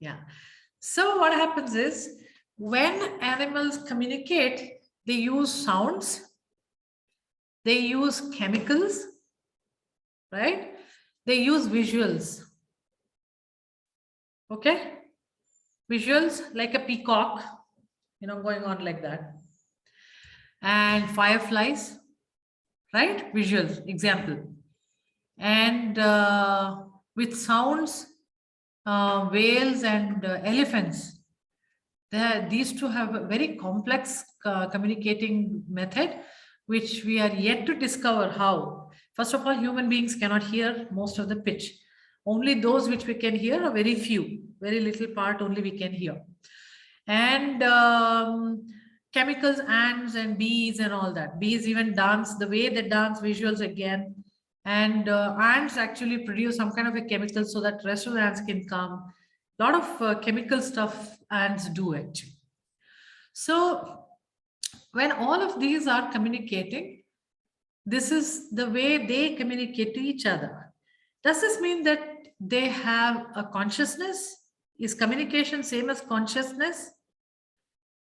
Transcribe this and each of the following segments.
Yeah. So what happens is when animals communicate, they use sounds, they use chemicals, right? They use visuals. Okay. Visuals like a peacock, going on like that. And fireflies, right? Visuals, example. And with sounds, whales and elephants, these two have a very complex communicating method, which we are yet to discover how. First of all, human beings cannot hear most of the pitch. Only those which we can hear are very few, very little part only we can hear. And chemicals, ants and bees and all that. Bees even dance, the way they dance, visuals again. And ants actually produce some kind of a chemical so that rest of the ants can come. A lot of chemical stuff ants do actually. So when all of these are communicating, this is the way they communicate to each other. Does this mean that they have a consciousness? Is communication same as consciousness?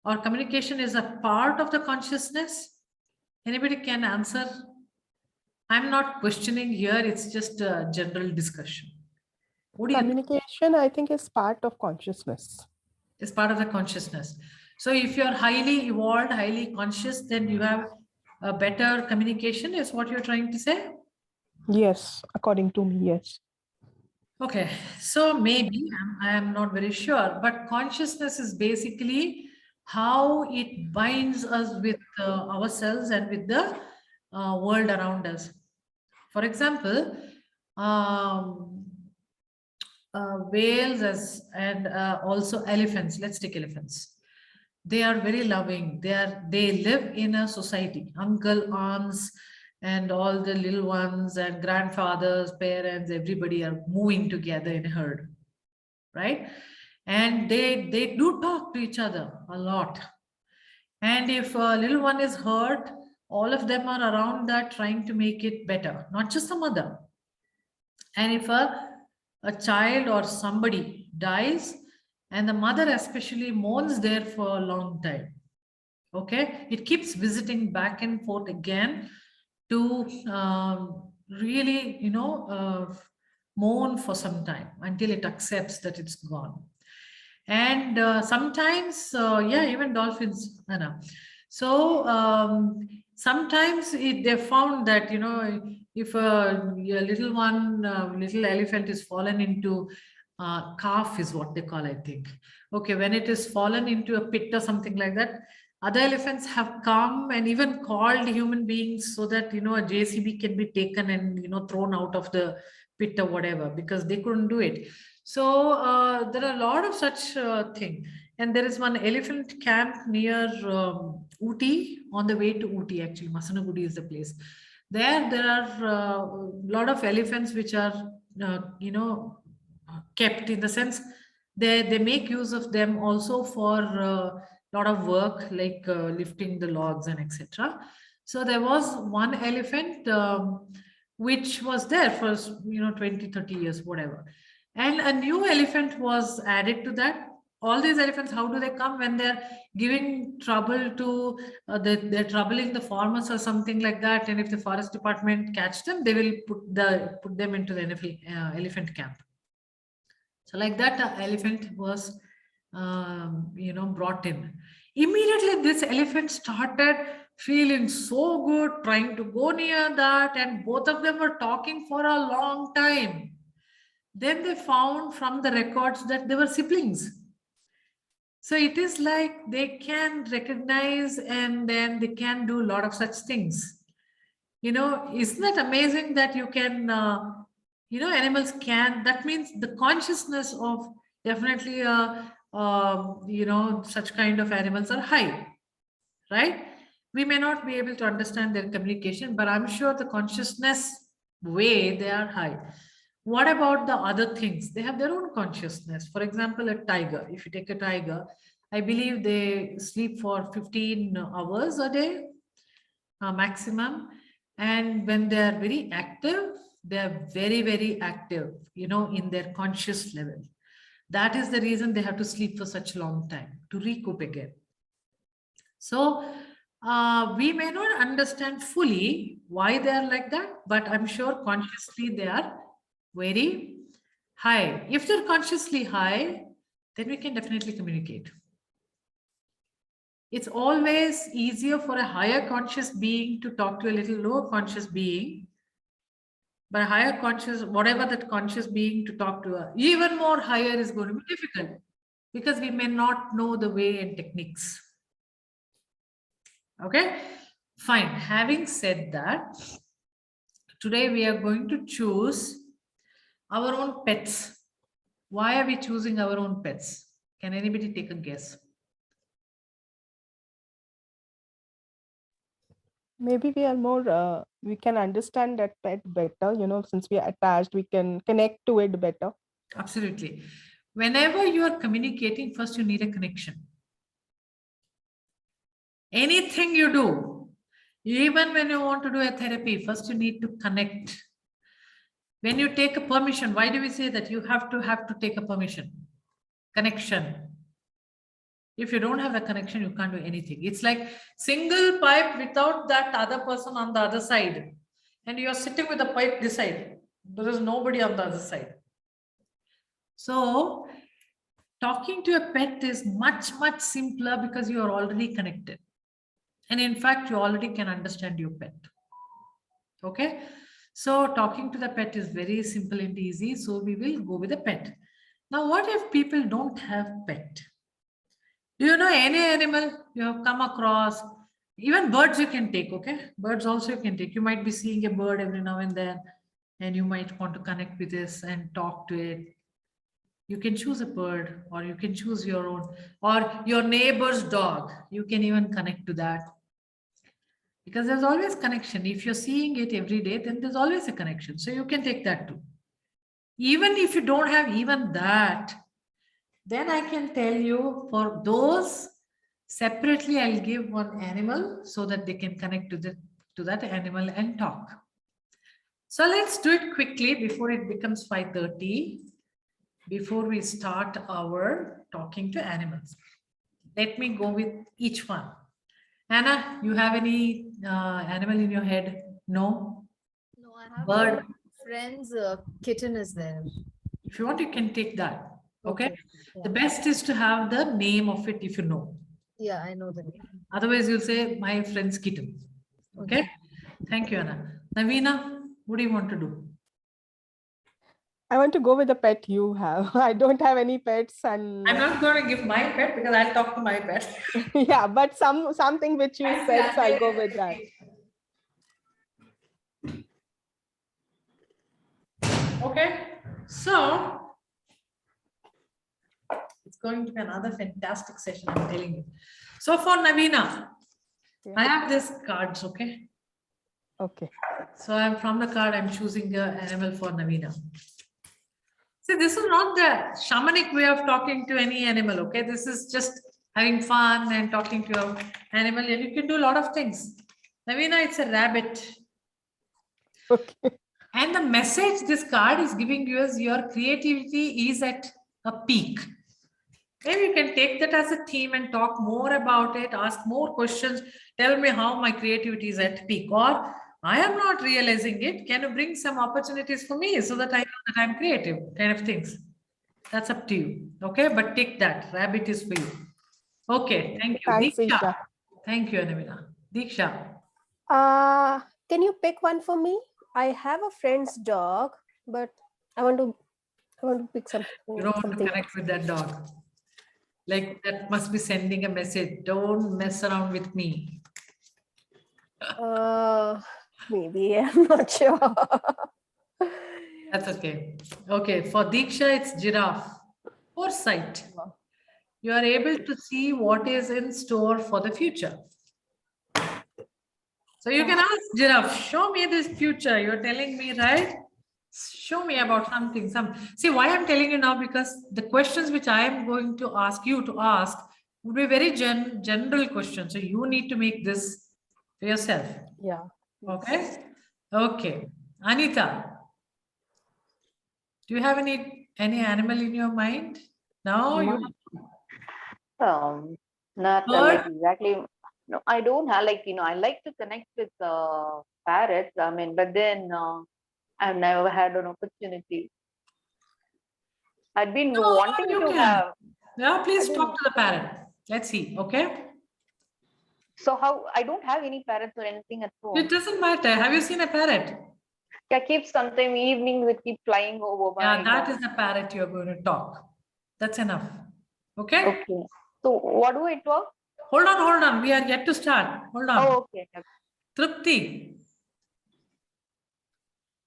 Or communication is a part of the consciousness? Anybody can answer? I'm not questioning here, it's just a general discussion. What do you think? Communication, I think, is part of consciousness. Is part of the consciousness. So if you're highly evolved, highly conscious, then you have a better communication, is what you're trying to say? Yes, according to me, yes. Okay, so maybe I am not very sure, but consciousness is basically how it binds us with ourselves and with the world around us. For example, um, whales and also elephants. Let's take elephants. They are very loving. They live in a society. Uncle, aunts, and all the little ones and grandfathers, parents, everybody are moving together in a herd, right? And they do talk to each other a lot. And if a little one is hurt, all of them are around that trying to make it better, not just the mother. And if a child or somebody dies, and the mother especially mourns there for a long time, okay, it keeps visiting back and forth again to really, mourn for some time until it accepts that it's gone. And sometimes, yeah, even dolphins, Anna. So sometimes they found that, if a little one, little elephant is fallen into calf is what they call, I think. Okay, when it is fallen into a pit or something like that, other elephants have come and even called human beings so that, a JCB can be taken and, thrown out of the pit or whatever, because they couldn't do it. So there are a lot of such thing. And there is one elephant camp near Ooty, on the way to Ooty, actually. Masanagudi is the place. There are a lot of elephants which are, kept, in the sense they make use of them also for a lot of work, like lifting the logs and etc. So there was one elephant which was there for 20-30 years, whatever, and a new elephant was added to that. All these elephants, how do they come? When they're giving trouble to they're troubling the farmers or something like that, and if the forest department catch them, they will put them into the elephant camp. So like that, elephant was, brought in. Immediately, this elephant started feeling so good, trying to go near that, and both of them were talking for a long time. Then they found from the records that they were siblings. So it is like they can recognize and then they can do a lot of such things. Isn't that amazing that you can, animals can, that means the consciousness of definitely, such kind of animals are high, right? We may not be able to understand their communication, but I'm sure the consciousness way they are high. What about the other things? They have their own consciousness. For example, a tiger. If you take a tiger, I believe they sleep for 15 hours a day, maximum. And when they are very active, they are very, very active, in their conscious level. That is the reason they have to sleep for such a long time to recoup again. So we may not understand fully why they are like that, but I'm sure consciously they are very high. If they're consciously high, then we can definitely communicate. It's always easier for a higher conscious being to talk to a little lower conscious being, but a higher conscious, whatever that conscious being to talk to a even more higher is going to be difficult because we may not know the way and techniques. Okay, fine. Having said that, today we are going to choose our own pets. Why are we choosing our own pets? Can anybody take a guess? Maybe we are more, we can understand that pet better, since we are attached, we can connect to it better. Absolutely. Whenever you are communicating, first you need a connection. Anything you do, even when you want to do a therapy, first you need to connect. When you take a permission, why do we say that you have to take a permission? Connection. If you don't have a connection, you can't do anything. It's like single pipe without that other person on the other side. And you're sitting with the pipe this side. There is nobody on the other side. So talking to a pet is much, much simpler because you are already connected. And in fact, you already can understand your pet. Okay. So talking to the pet is very simple and easy. So we will go with a pet. Now, what if people don't have pet? Do you know any animal you have come across? Even birds you can take, okay? Birds also you can take. You might be seeing a bird every now and then, and you might want to connect with this and talk to it. You can choose a bird, or you can choose your own, or your neighbor's dog. You can even connect to that. Because there's always connection. If you're seeing it every day, then there's always a connection. So you can take that too. Even if you don't have even that, then I can tell you for those separately, I'll give one animal so that they can connect to that animal and talk. So let's do it quickly before it becomes 5:30, before we start our talking to animals. Let me go with each one. Anna, you have any animal in your head? No? No, I have one. Bird? My friend's kitten is there. If you want, you can take that. Okay. Yeah. The best is to have the name of it if you know. Yeah, I know the name. Otherwise, you'll say my friend's kitten. Okay. Thank you, Anna. Navina, what do you want to do? I want to go with the pet you have. I don't have any pets, and I'm not going to give my pet because I'll talk to my pet. yeah, but something which you said, so I'll go with that. Okay. So it's going to be another fantastic session, I'm telling you. So for Navina, Yeah. I have these cards, okay? Okay. So I'm from the card, I'm choosing the animal for Navina. See, this is not the shamanic way of talking to any animal, okay? This is just having fun and talking to your animal, and you can do a lot of things. Navina, it's a rabbit. Okay. And the message this card is giving you is your creativity is at a peak. Maybe you can take that as a theme and talk more about it, ask more questions, tell me how my creativity is at peak, or I am not realizing it. Can you bring some opportunities for me so that I know that I'm creative, kind of things. That's up to you. Okay, but take that. Rabbit is for you. Okay, thank you. Thanks, Diksha. Isha. Thank you, Anamina. Diksha. Can you pick one for me? I have a friend's dog, but I want to pick something. You don't want to connect with that dog. Like that must be sending a message. Don't mess around with me. Maybe I'm not sure. That's okay. Okay, for Diksha, it's giraffe. Foresight. You are able to see what is in store for the future. So you can ask giraffe, show me this future. You're telling me, right? Show me about something. See why I'm telling you now, because the questions which I am going to ask you to ask would be very general questions. So you need to make this for yourself. Yeah. Okay. Okay. Anita, do you have any animal in your mind? Now you Not Bird? like exactly. No, I don't have like, I like to connect with parrots. I mean, but then I've never had an opportunity. I'd been wanting you to can. have. Yeah, please I talk didn't- to the parrot. Let's see. Okay. So how I don't have any parrots or anything at home. It doesn't matter. Have you seen a parrot? I keep sometime evenings it keep flying over Yeah, my. that is the parrot you're going to talk. That's enough. Okay. Okay. So what do I talk? Hold on. We are yet to start. Hold on. Oh, okay. Tripti.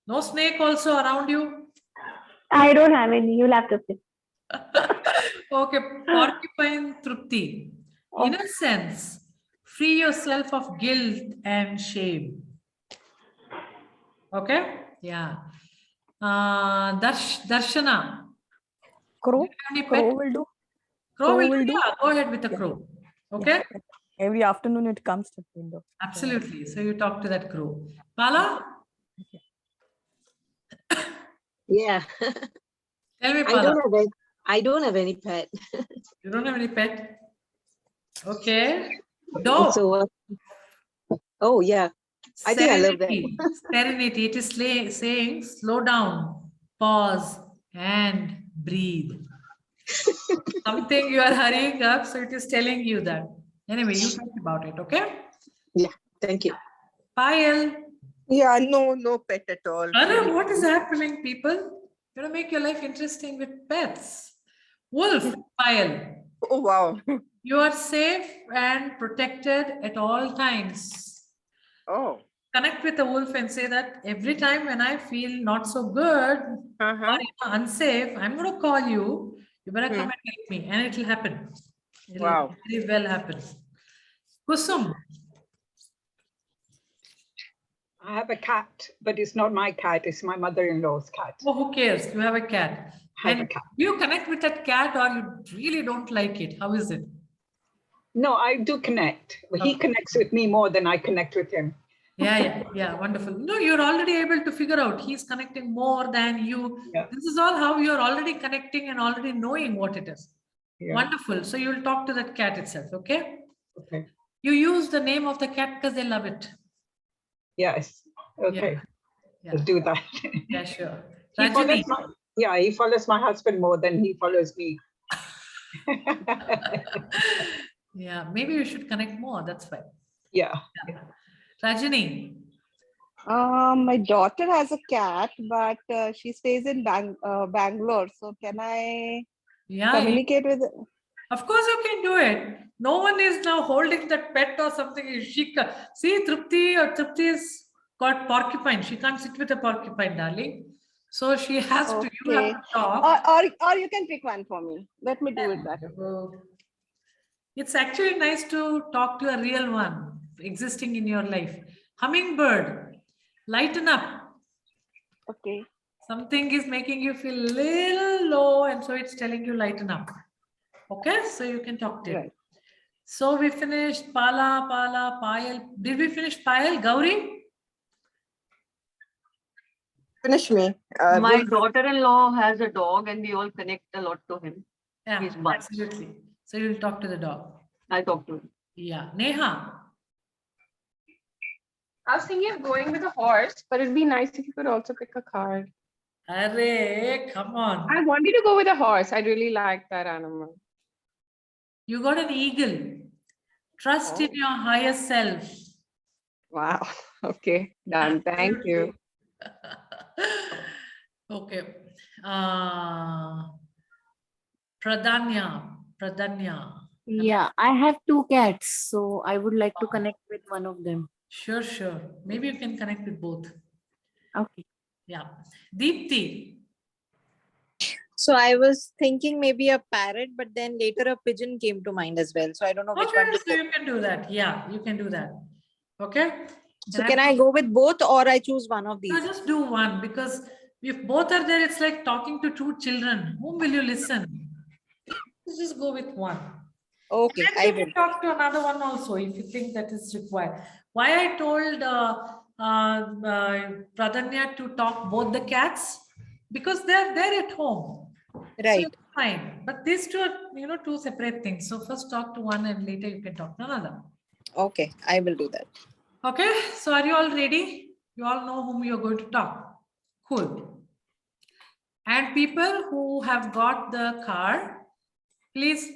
No snake also around you? I don't have any. You'll have to pick. Okay. Porcupine Tripti. In a sense, free yourself of guilt and shame. Okay? Yeah. Darshana. Crow. Any Crow pet? will do. Crow will will do? do. Yeah, go ahead with the Yeah. crow. Okay? Yeah. Every afternoon it comes to the window. Absolutely. So you talk to that crow. Pala? Yeah, Tell me, I Pala. don't have any pet. You don't have any pet? Okay. Dog. So, oh yeah, I think I love that. Serenity. It is saying slow down, pause, and breathe. Something you are hurrying up, so it is telling you that. Anyway, you think about it, okay? Thank you. Payal. Yeah, no pet at all. Anna, what is happening, people? You want to make your life interesting with pets. Wolf, Payal. Oh, wow. You are safe and protected at all times. Oh. Connect with the wolf and say that every time when I feel not so good or unsafe, I'm going to call you. You better come and help me, and it will happen. It'll Wow. very well happen. Kusum. I have a cat, but it's not my cat. It's my mother-in-law's cat. Oh, who cares? You have a cat. I have And a cat. do you connect with that cat or you really don't like it? How is it? No, I do connect. But he Okay. connects with me more than I connect with him. Yeah, wonderful. No, you're already able to figure out he's connecting more than you. Yeah. This is all how you're already connecting and already knowing what it is. Yeah. Wonderful. So you'll talk to that cat itself, okay? Okay. You use the name of the cat because they love it. Yes. Okay. Yeah. Let's do that. Yeah, sure. He Rajini. he follows my husband more than he follows me. Yeah, maybe you should connect more. That's fine. Yeah. Rajini. My daughter has a cat, but she stays in Bangalore. So can I communicate with her? Of course you can do it. No one is now holding that pet or something. See, Tripti's got porcupine. She can't sit with a porcupine, darling. So she has to, you have to talk. Or you can pick one for me. Let me do it that way. It's actually nice to talk to a real one existing in your life. Hummingbird, lighten up. Okay. Something is making you feel a little low, and so it's telling you lighten up. Okay, so you can talk to it. Right. So we finished Pala, Payal. Did we finish Payal? Gauri? Finish me. My daughter-in-law has a dog and we all connect a lot to him. Yeah, He's Butt. absolutely. So you'll talk to the dog. I talk to him. Yeah. Neha? I was thinking of going with a horse, but it'd be nice if you could also pick a card. Array, come on. I wanted to go with a horse. I really like that animal. You got an eagle. Trust in your higher self. Wow. Okay, done. Thank you. Okay. Pradanya. Yeah, I have 2 cats, so I would like to connect with one of them. Sure. Maybe you can connect with both. Okay. Yeah. Deepti. So I was thinking maybe a parrot, but then later a pigeon came to mind as well. So I don't know which one Okay, to so go. you can do that. Yeah, you can do that. Okay. So can I go with both or I choose one of these? No, just do one, because if both are there, it's like talking to 2 children. Whom will you listen? Just go with one. Okay, And I you will. can talk to another one also if you think that is required. Why I told Pradanya to talk both the cats? Because they're there at home. Right. So Fine. But these two are, two separate things. So first talk to one and later you can talk to another. Okay, I will do that. Okay. So are you all ready? You all know whom you're going to talk. Cool. And people who have got the card, please,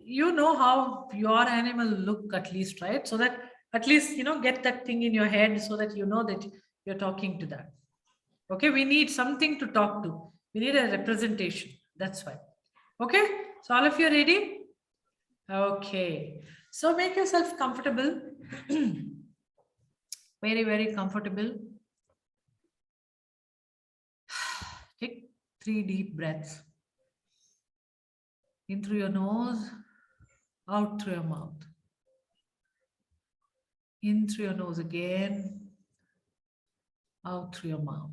you know how your animal look at least, right? So that at least, get that thing in your head so that you know that you're talking to that. Okay, we need something to talk to. We need a representation. That's why. Okay, so all of you are ready? Okay, so make yourself comfortable. Very, very comfortable. Take 3 deep breaths. In through your nose, out through your mouth. In through your nose again, out through your mouth.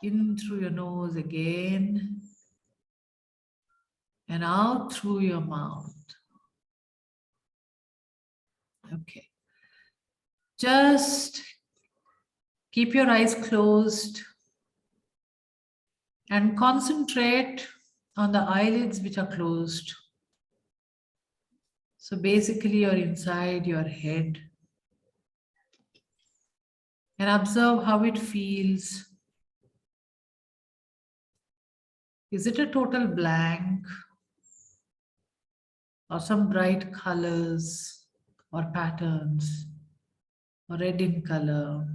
In through your nose again, and out through your mouth. Okay. Just keep your eyes closed and concentrate on the eyelids which are closed. So basically you're inside your head. And observe how it feels. Is it a total blank? Or some bright colors or patterns? Or red in color?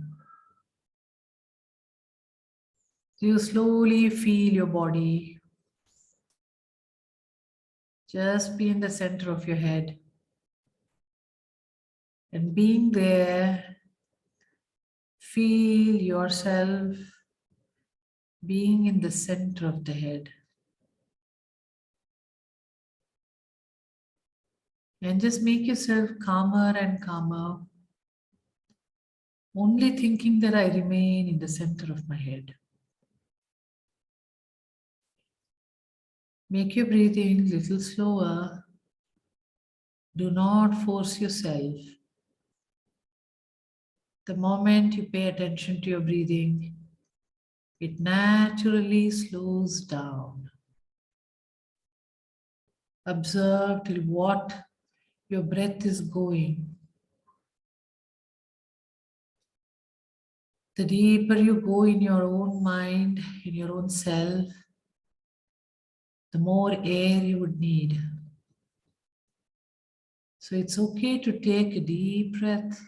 So you slowly feel your body. Just be in the center of your head. And being there, feel yourself being in the center of the head. And just make yourself calmer and calmer. Only thinking that I remain in the center of my head. Make your breathing a little slower. Do not force yourself. The moment you pay attention to your breathing, it naturally slows down. Observe till what your breath is going. The deeper you go in your own mind, in your own self, the more air you would need. So it's okay to take a deep breath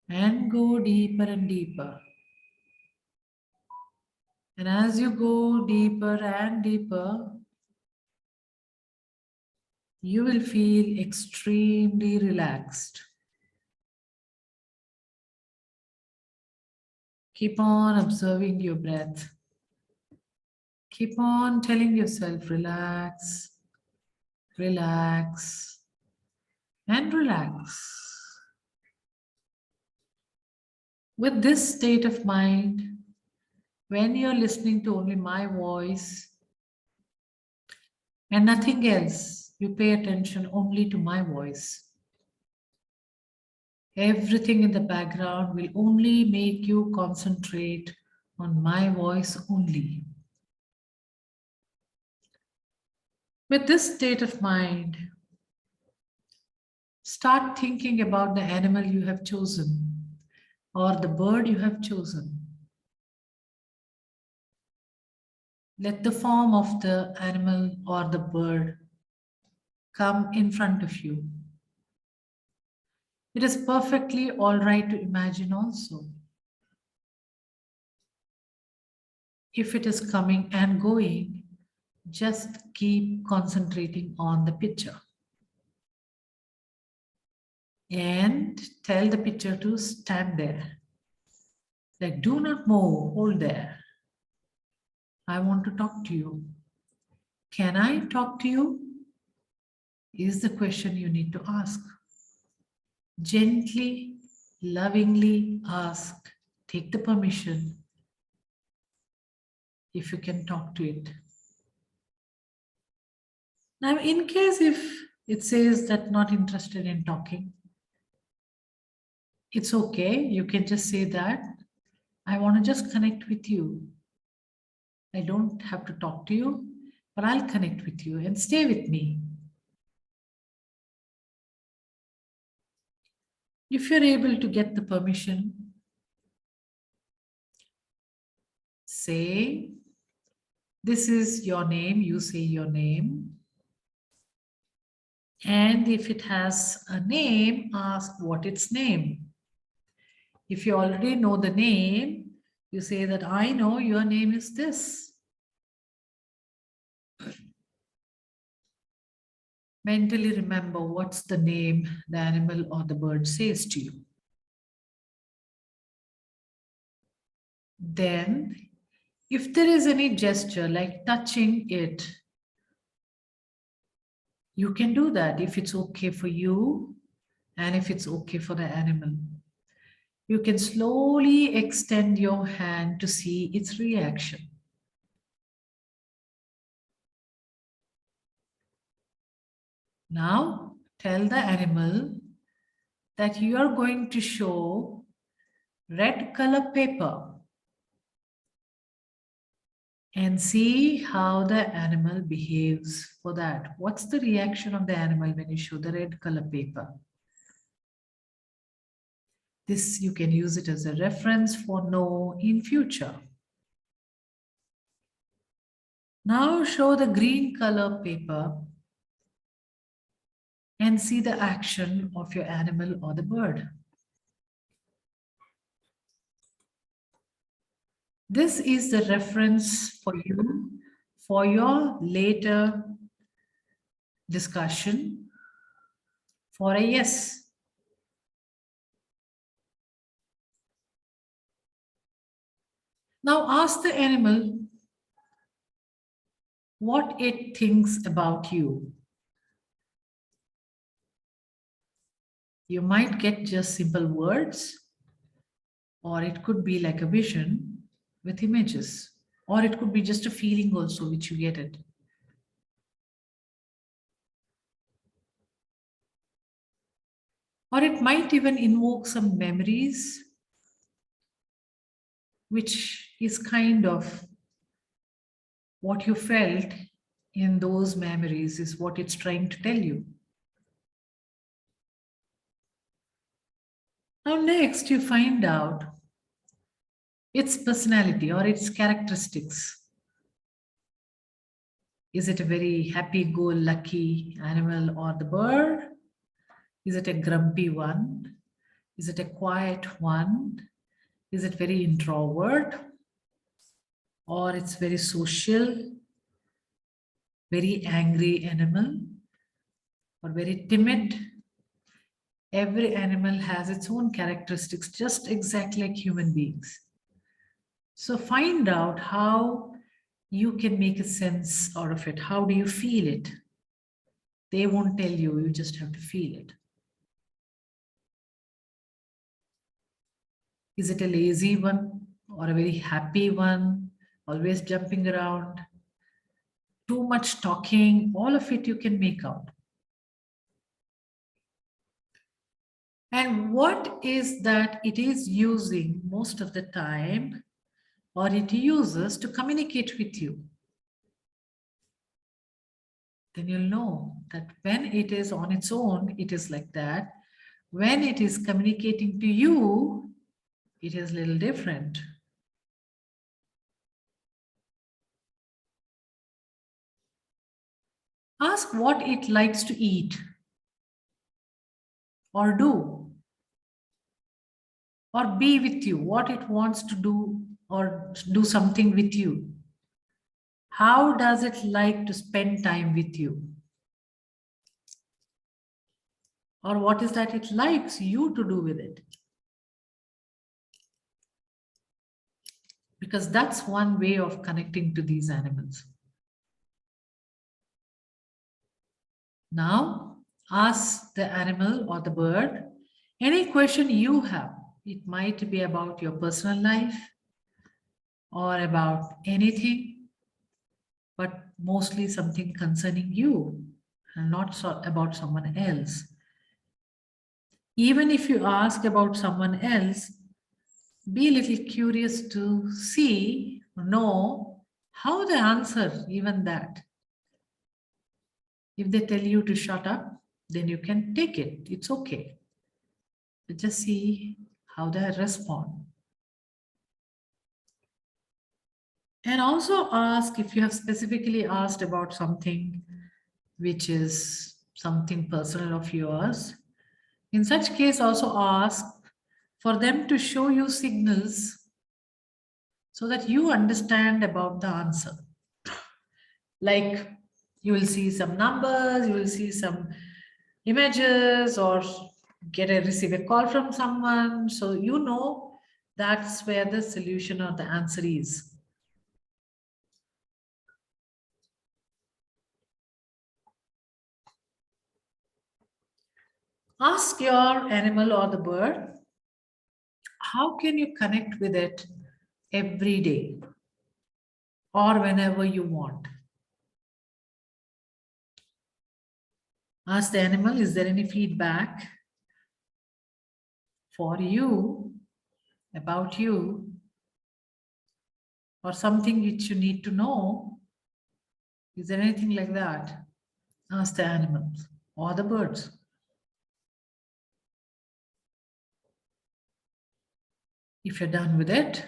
and go deeper and deeper. And as you go deeper and deeper, you will feel extremely relaxed. Keep on observing your breath. Keep on telling yourself, relax, relax, and relax. With this state of mind, when you're listening to only my voice and nothing else, you pay attention only to my voice. Everything in the background will only make you concentrate on my voice only. With this state of mind, start thinking about the animal you have chosen or the bird you have chosen. Let the form of the animal or the bird come in front of you. It is perfectly all right to imagine also. If it is coming and going, just keep concentrating on the picture. And tell the picture to stand there. Like, do not move, hold there. I want to talk to you. Can I talk to you? Is the question you need to ask. Gently, lovingly ask. Take the permission if you can talk to it. Now, in case if it says that not interested in talking, it's okay. You can just say that I want to just connect with you. I don't have to talk to you, but I'll connect with you and stay with me. If you're able to get the permission, say, this is your name, you say your name. And if it has a name, ask what its name. If you already know the name, you say that I know your name is this. Mentally remember what's the name the animal or the bird says to you. Then, if there is any gesture like touching it, you can do that if it's okay for you and if it's okay for the animal. You can slowly extend your hand to see its reaction. Now, tell the animal that you are going to show red color paper and see how the animal behaves for that. What's the reaction of the animal when you show the red color paper? This, you can use it as a reference for no in future. Now show the green color paper and see the action of your animal or the bird. This is the reference for you for your later discussion for a yes. Now ask the animal what it thinks about you. You might get just simple words, or it could be like a vision with images, or it could be just a feeling also which you get it. Or it might even invoke some memories, which is kind of what you felt in those memories is what it's trying to tell you. Now next you find out its personality or its characteristics. Is it a very happy-go-lucky animal or the bird? Is it a grumpy one? Is it a quiet one? Is it very introvert? Or it's very social, very angry animal, or very timid? Every animal has its own characteristics, just exactly like human beings. So find out how you can make a sense out of it. How do you feel it? They won't tell you, you just have to feel it. Is it a lazy one or a very happy one, always jumping around? Too much talking, all of it you can make out. And what is that it is using most of the time, or it uses to communicate with you? Then you'll know that when it is on its own, it is like that. When it is communicating to you, it is a little different. Ask what it likes to eat or do or be with you, what it wants to do or do something with you. How does it like to spend time with you? Or what is that it likes you to do with it? Because that's one way of connecting to these animals. Now, ask the animal or the bird any question you have. It might be about your personal life or about anything, but mostly something concerning you and not about someone else. Even if you ask about someone else, be a little curious to see, know How they answer even that? If they tell you to shut up, then you can take it. It's okay. But just see how they respond. And also ask if you have specifically asked about something which is something personal of yours. In such case, also ask for them to show you signals so that you understand about the answer. Like you will see some numbers, you will see some images, or receive a call from someone. So you know that's where the solution or the answer is. Ask your animal or the bird, how can you connect with it every day or whenever you want? Ask the animal, is there any feedback for you, about you, or something which you need to know? Is there anything like that? Ask the animals or the birds. If you're done with it,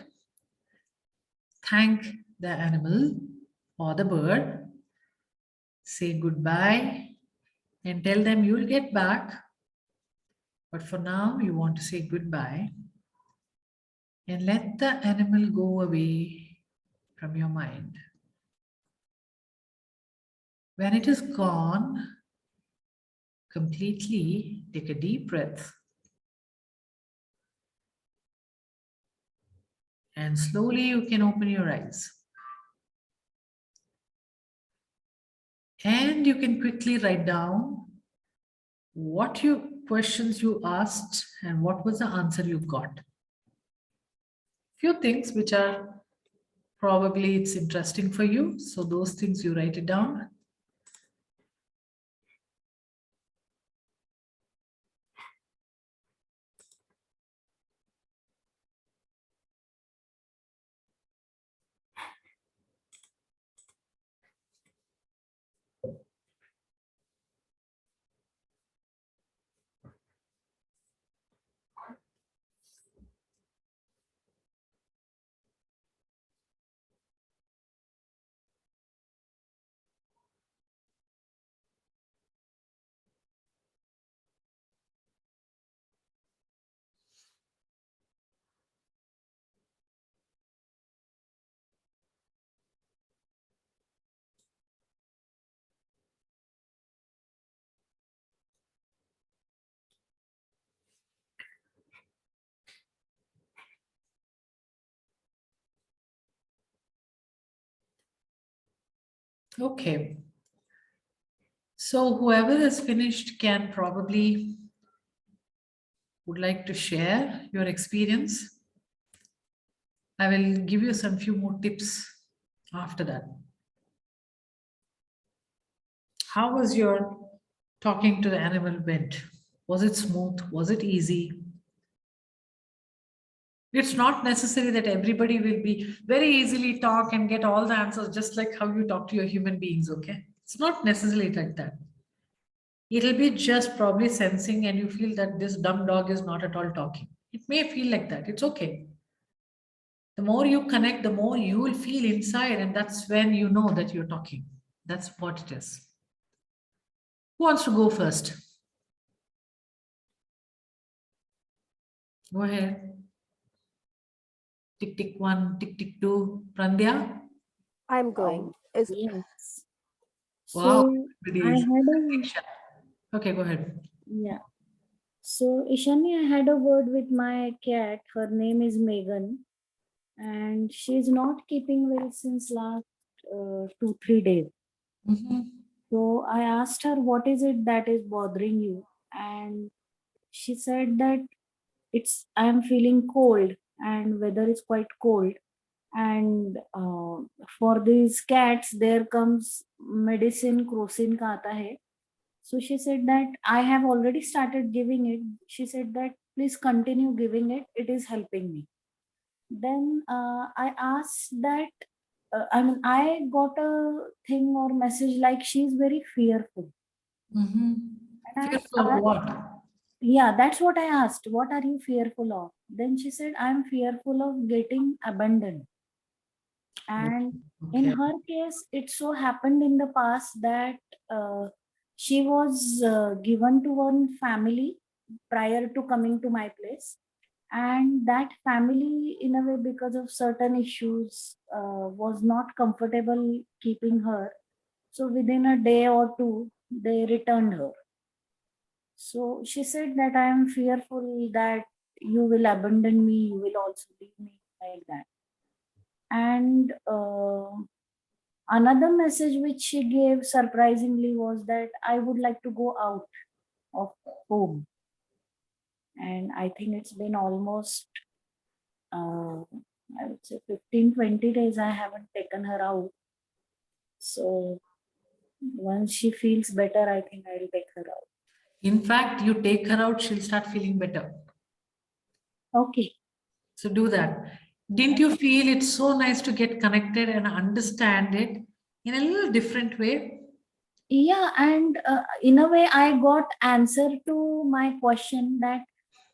thank the animal or the bird, say goodbye, and tell them you'll get back. But for now, you want to say goodbye and let the animal go away from your mind. When it is gone completely, take a deep breath and slowly you can open your eyes. And you can quickly write down what questions you asked and what was the answer you got. Few things which are probably it's interesting for you. So those things you write it down. Okay. So whoever has finished can probably would like to share your experience. I will give you some few more tips after that. How was your talking to the animal went? Was it smooth? Was it easy? It's not necessary that everybody will be very easily talk and get all the answers just like how you talk to your human beings, okay? It's not necessarily like that. It'll be just probably sensing and you feel that this dumb dog is not at all talking. It may feel like that. It's okay. The more you connect, the more you will feel inside, and that's when you know that you're talking. That's what it is. Who wants to go first? Go ahead. Tick, tick one, tick, tick two. Prandya? I'm going. Yes. Wow. So I everybody is- had a Okay, go ahead. yeah. So Ishani, I had a word with my cat. Her name is Megan, and she's not keeping well since last 2-3 days. So I asked her, what is it that is bothering you? And she said that I am feeling cold and weather is quite cold. And for these cats, there comes medicine, crocin ka aata hai. So she said that I have already started giving it. She said that please continue giving it. It is helping me. Then I asked that I mean, I got a thing or message like she's very fearful. And Fearful of what? Yeah, that's what I asked. What are you fearful of? Then she said, I'm fearful of getting abandoned. And in Okay. her case, it so happened in the past that she was given to one family prior to coming to my place. And that family, in a way, because of certain issues, was not comfortable keeping her. So within a day or two, they returned her. So she said that I am fearful that you will abandon me, you will also leave me, like that. And another message which she gave surprisingly was that I would like to go out of home. And I think it's been almost, I would say 15-20 days I haven't taken her out. So once she feels better, I think I'll take her out. In fact, you take her out, she'll start feeling better. Okay. So do that. Didn't you feel it's so nice to get connected and understand it in a little different way? Yeah, and in a way, I got answer to my question that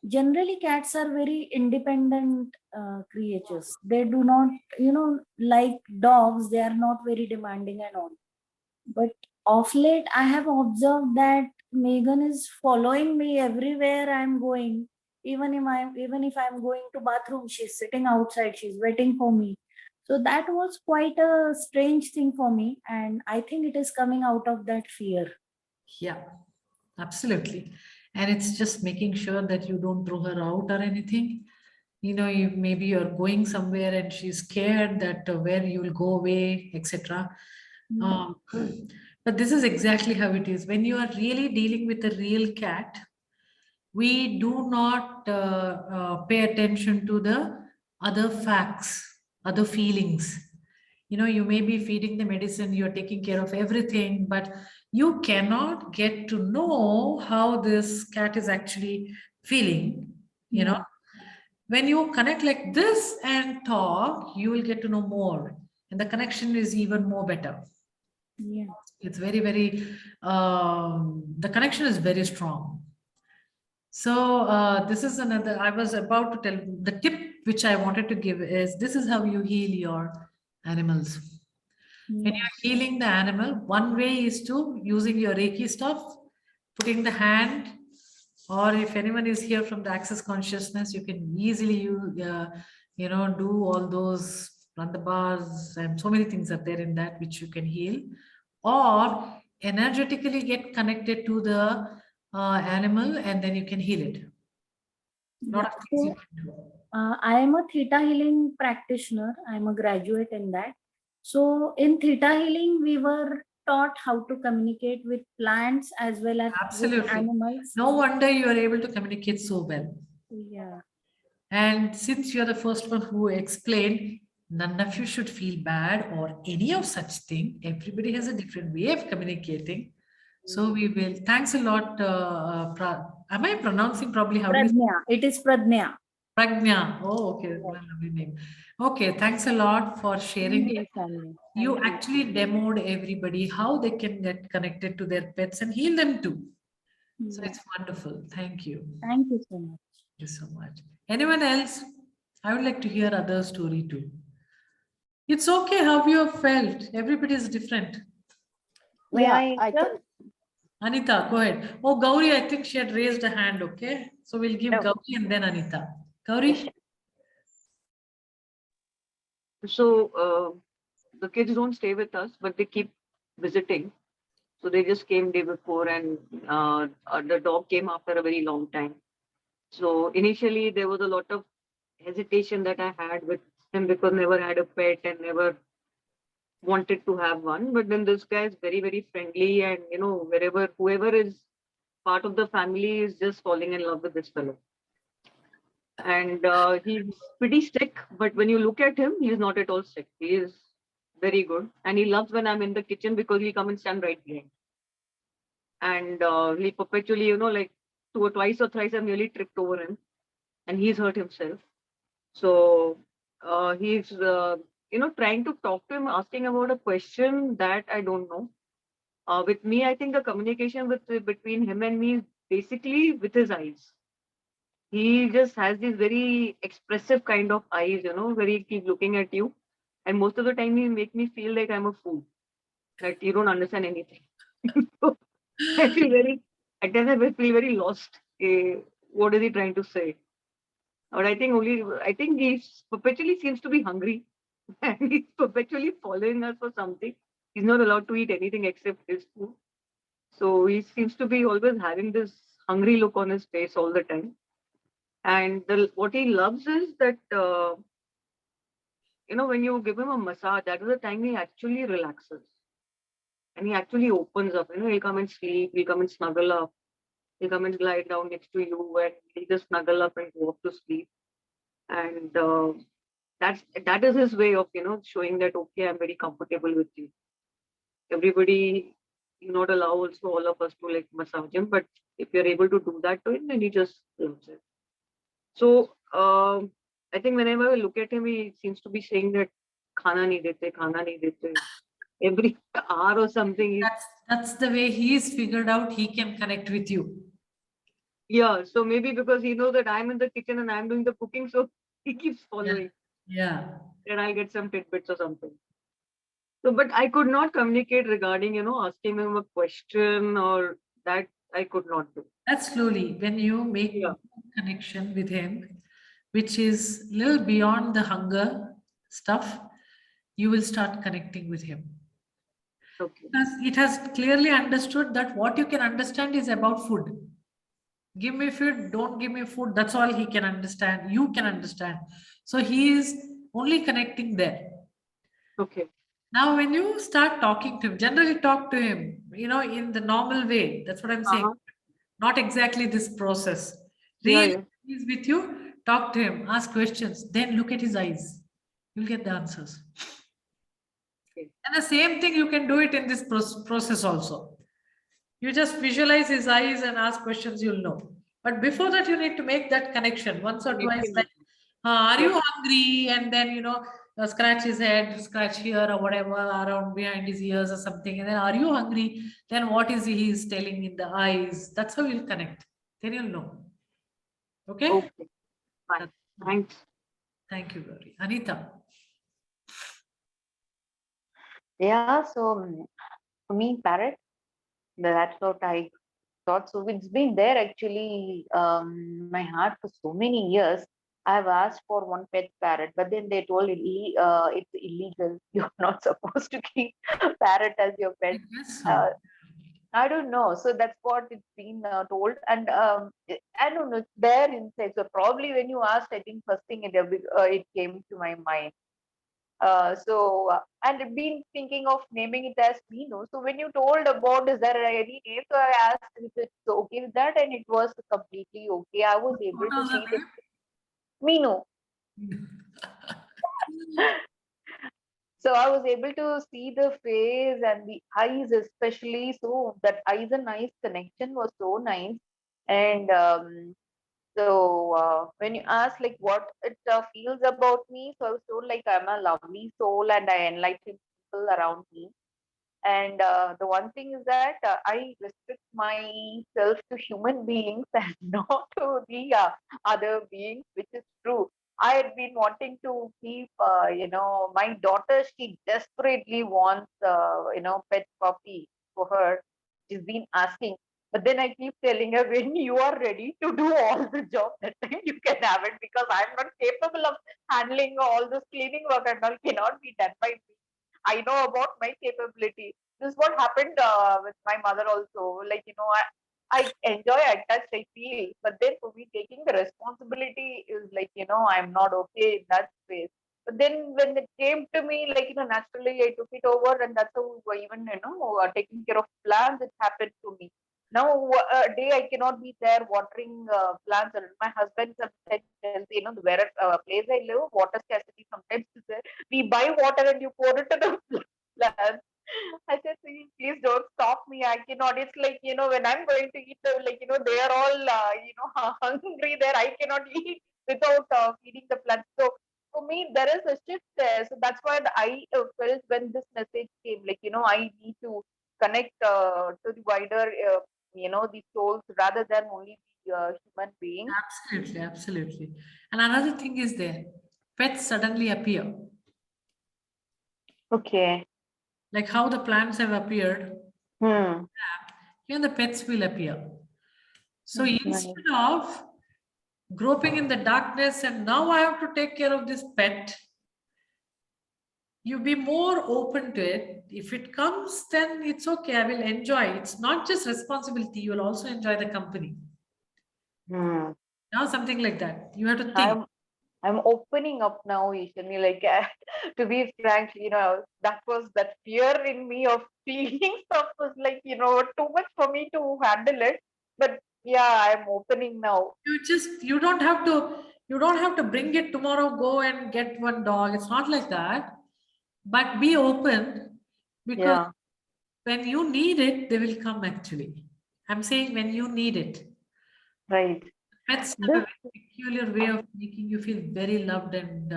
generally cats are very independent creatures. They do not, like dogs, they are not very demanding and all. But of late, I have observed that Megan is following me everywhere I'm going. Even if I'm going to bathroom, she's sitting outside, she's waiting for me. So that was quite a strange thing for me, and I think it is coming out of that fear. Yeah, absolutely. And it's just making sure that you don't throw her out or anything. Maybe you're going somewhere and she's scared that where you will go away, etc. But this is exactly how it is. When you are really dealing with a real cat, we do not pay attention to the other facts, other feelings. You may be feeding the medicine, you're taking care of everything, but you cannot get to know how this cat is actually feeling. When you connect like this and talk, you will get to know more, and the connection is even more better. Yeah. It's very, very, the connection is very strong. So this is another, I was about to tell, the tip which I wanted to give is, this is how you heal your animals. When you're healing the animal, one way is to using your Reiki stuff, putting the hand, or if anyone is here from the Access Consciousness, you can easily do all those, run the bars, and so many things are there in that which you can heal, or energetically get connected to the animal, and then you can heal it. Lot of things you can do. I am a theta healing practitioner. I am a graduate in that. So in theta healing, we were taught how to communicate with plants as well as with Absolutely. animals. No wonder you are able to communicate so well. Yeah. And since you're the first one who explained, none of you should feel bad or any of such thing. Everybody has a different way of communicating. So we will. Thanks a lot. Am I pronouncing probably? How do you? Pradnya. It is Pradnya. Pragnya. Oh, okay. What a lovely name. Okay. Thanks a lot for sharing it. You actually demoed everybody how they can get connected to their pets and heal them too. So it's wonderful. Thank you. Thank you so much. Thank you so much. Anyone else? I would like to hear other story too. It's okay how you have felt. Everybody is different. I Anita, go ahead. Oh, Gauri, I think she had raised a hand. Okay. So we'll give Gauri and then Anita. Gauri? So the kids don't stay with us, but they keep visiting. So they just came day before, and the dog came after a very long time. So initially there was a lot of hesitation that I had with him because never had a pet and never wanted to have one. But then this guy is very, very friendly, and whoever is part of the family is just falling in love with this fellow. And he's pretty sick, but when you look at him, he's not at all sick. He is very good, and he loves when I'm in the kitchen because he'll come and stand right behind. And he perpetually, like twice or thrice, I've nearly tripped over him, and he's hurt himself. So trying to talk to him, asking about a question that I don't know. With me, I think the communication between him and me is basically with his eyes. He just has these very expressive kind of eyes, where he keep looking at you. And most of the time, he make me feel like I'm a fool, that you don't understand anything. So I feel at times I feel very lost. What is he trying to say? Or I think he perpetually seems to be hungry and he's perpetually following us for something. He's not allowed to eat anything except his food. So he seems to be always having this hungry look on his face all the time. And what he loves is that, when you give him a massage, that is the time he actually relaxes. And he actually opens up. He'll come and sleep, he'll come and snuggle up, he'll come and lie down next to you, and he'll just snuggle up and go off to sleep. And that is his way of, showing that, okay, I'm very comfortable with you. Everybody, you not allow also all of us to like massage him, but if you're able to do that to him, then he just loves it. So I think whenever I look at him, he seems to be saying that khana nahi dete, khana nahi dete. Every hour or something. That's the way he's figured out he can connect with you. Yeah, so maybe because he knows that I'm in the kitchen and I'm doing the cooking, so he keeps following. Yeah. Then I'll get some tidbits or something. So, but I could not communicate regarding, asking him a question, or that I could not do. That's slowly when you make a connection with him, which is little beyond the hunger stuff, you will start connecting with him. Okay. Because it has clearly understood that what you can understand is about food. Give me food, don't give me food. That's all he can understand. You can understand. So he is only connecting there. Okay. Now, when you start talking to him, generally talk to him, in the normal way. That's what I'm saying. Not exactly this process. Really, he's with you, talk to him, ask questions, then look at his eyes. You'll get the answers. And the same thing, you can do it in this process also. You just visualize his eyes and ask questions, you'll know. But before that, you need to make that connection once or twice. Like, are you hungry? And then, scratch his head, scratch here or whatever around behind his ears or something. And then, are you hungry? Then what is he is telling in the eyes? That's how you'll connect. Then you'll know. Okay? Okay. Fine. Thanks. Thank you, Gauri. Anita. Yeah, so for me, parrot, that's what I thought. So it's been there actually, my heart for so many years. I've asked for one pet parrot, but then they told it's illegal. You're not supposed to keep parrot as your pet. I don't know. So that's what it's been told. And I don't know, it's there inside. So probably when you asked, I think first thing it came to my mind. And I've been thinking of naming it as Mino. So when you told about is there any name, so I asked if it's okay with that, and it was completely okay. I was able to see the Mino. So I was able to see the face and the eyes, especially. So that eyes and eyes connection was so nice. And when you ask like what it feels about me, so I was told like I'm a lovely soul and I enlighten people around me. And the one thing is that I restrict myself to human beings and not to the other beings, which is true. I had been wanting to keep, my daughter, she desperately wants, pet puppy for her. She's been asking. But then I keep telling her, when you are ready to do all the job, that time you can have it, because I'm not capable of handling all this cleaning work and all cannot be done by me. I know about my capability. This is what happened with my mother also. Like, I enjoy, I touch, I feel. But then for me, taking the responsibility is like, I'm not okay in that space. But then when it came to me, like, naturally I took it over, and that's how even, taking care of plants, it happened to me. Now, a day I cannot be there watering plants. And my husband sometimes tells, where place I live, water scarcity sometimes is there. We buy water and you pour it to the plants. I said, please don't stop me. I cannot. It's like, when I'm going to eat, like, they are all, hungry there. I cannot eat without feeding the plants. So for me, there is a shift there. So that's what I felt when this message came. Like, I need to connect to the wider, the souls rather than only the human beings. Absolutely, absolutely. And another thing is there, pets suddenly appear. Okay. Like how the plants have appeared, Hmm. even the pets will appear. So Nice. instead of groping in the darkness and now I have to take care of this pet, you be more open to it. If it comes, then it's okay. I will enjoy. It's not just responsibility. You will also enjoy the company. Hmm. Now something like that. You have to think. I'm opening up now, Ishani. Like, to be frank, that was that fear in me of feeling stuff was like, too much for me to handle it. But yeah, I'm opening now. You don't have to bring it tomorrow, go and get one dog. It's not like that. But be open, because Yeah. when you need it, they will come actually. I'm saying when you need it. Right. Pets have a very peculiar way of making you feel very loved and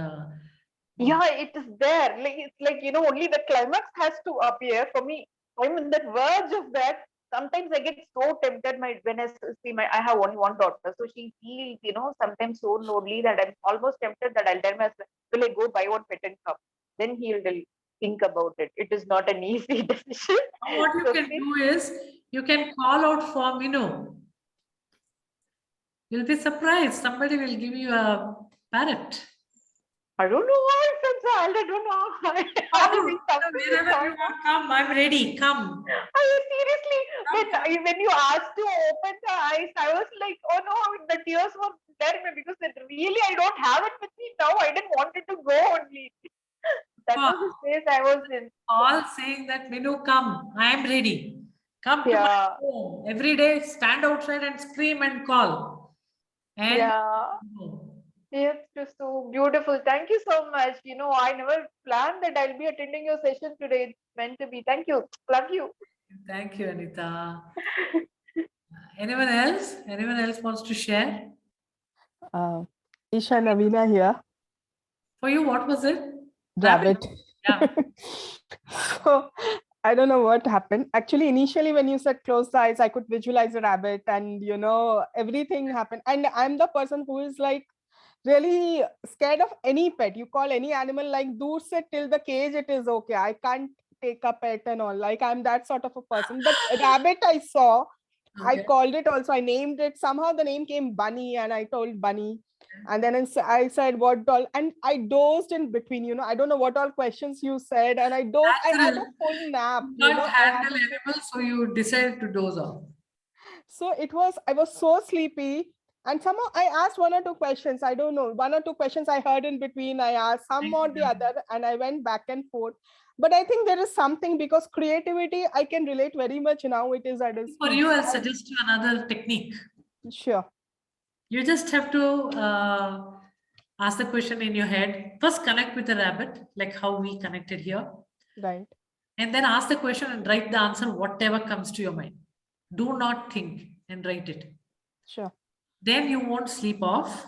Yeah, it is there. Like, it's like, only the climax has to appear. For me, I'm in that verge of that. Sometimes I get so tempted when I see I have only one daughter. So she feels, sometimes so lonely that I'm almost tempted that I'll tell my husband, will I go buy one pet and come? Then he'll think about it. It is not an easy decision. what you can do is you can call out for Minu. You'll be surprised. Somebody will give you a parrot. I don't know why it's a child. I don't know. Wherever you want, come. I'm ready. Come. Seriously, but when you asked to open the eyes, I was like, oh no, the tears were there because really I don't have it with me now. I didn't want it to go only. That was the space I was in. All saying that, Minu, come. I am ready. Come to my home. Every day, stand outside and scream and call. And yeah. Yes, it's so beautiful. Thank you so much. I never planned that I'll be attending your session today. It's meant to be. Thank you. Love you. Thank you, Anita. Anyone else? Anyone else wants to share? Isha Navina here. For you, what was it? Rabbit. Yeah. So I don't know what happened. Actually, initially when you said close the eyes, I could visualize a rabbit and everything happened. And I'm the person who is like really scared of any pet. You call any animal like do sit till the cage, it is okay. I can't take a pet and all. Like I'm that sort of a person. But rabbit I saw, I called it also. I named it. Somehow the name came Bunny and I told Bunny. And then I said what all, and I dozed in between, I don't know what all questions you said, and I dozed. I had a full nap. You can't handle animals, so you decided to doze off. So I was so sleepy, and somehow I asked one or two questions. I don't know, one or two questions I heard in between. I asked some or the other, and I went back and forth. But I think there is something, because creativity, I can relate very much now. It is at its For you, I'll suggest you another technique. Sure. You just have to ask the question in your head. First, connect with the rabbit, like how we connected here. Right. And then ask the question and write the answer, whatever comes to your mind. Do not think and write it. Sure. Then you won't sleep off.